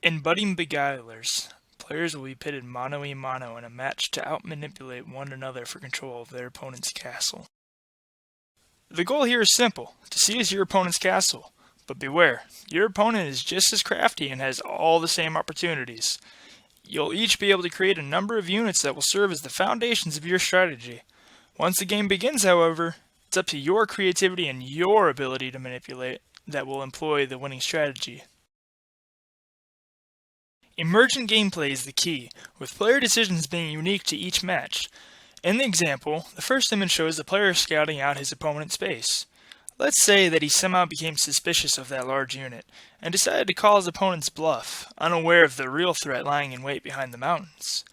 In Budding Beguilers, players will be pitted mano-a-mano in a match to out-manipulate one another for control of their opponent's castle. The goal here is simple, to seize your opponent's castle. But beware, your opponent is just as crafty and has all the same opportunities. You'll each be able to create a number of units that will serve as the foundations of your strategy. Once the game begins, however, it's up to your creativity and your ability to manipulate that will employ the winning strategy. Emergent gameplay is the key, with player decisions being unique to each match. In the example, the first image shows the player scouting out his opponent's base. Let's say that he somehow became suspicious of that large unit, and decided to call his opponent's bluff, unaware of the real threat lying in wait behind the mountains.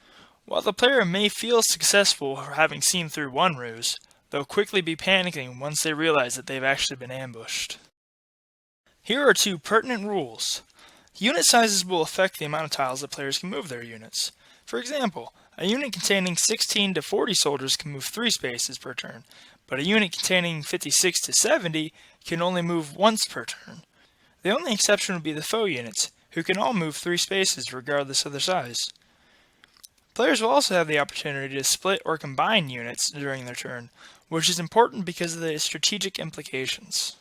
While the player may feel successful for having seen through one ruse, they'll quickly be panicking once they realize that they've actually been ambushed. Here are two pertinent rules. Unit sizes will affect the amount of tiles that players can move their units. For example, a unit containing 16 to 40 soldiers can move 3 spaces per turn, but a unit containing 56 to 70 can only move once per turn. The only exception would be the foe units, who can all move 3 spaces regardless of their size. Players will also have the opportunity to split or combine units during their turn, which is important because of the strategic implications.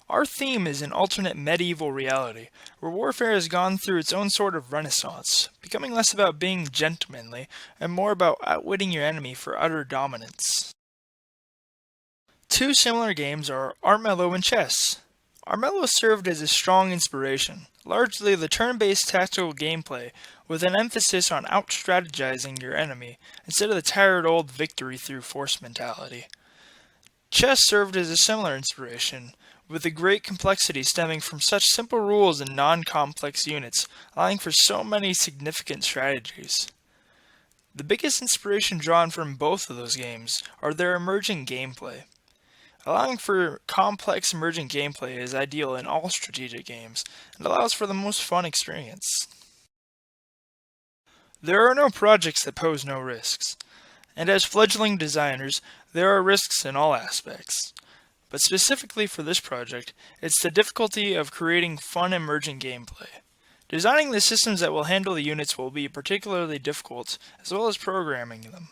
Our theme is an alternate medieval reality, where warfare has gone through its own sort of renaissance, becoming less about being gentlemanly and more about outwitting your enemy for utter dominance. Two similar games are Armello and chess. Armello served as a strong inspiration, largely the turn-based tactical gameplay with an emphasis on out-strategizing your enemy instead of the tired old victory through force mentality. Chess served as a similar inspiration, with the great complexity stemming from such simple rules and non-complex units, allowing for so many significant strategies. The biggest inspiration drawn from both of those games are their emergent gameplay. Allowing for complex emergent gameplay is ideal in all strategic games, and allows for the most fun experience. There are no projects that pose no risks, and as fledgling designers, there are risks in all aspects. But specifically for this project, it's the difficulty of creating fun emergent gameplay. Designing the systems that will handle the units will be particularly difficult, as well as programming them.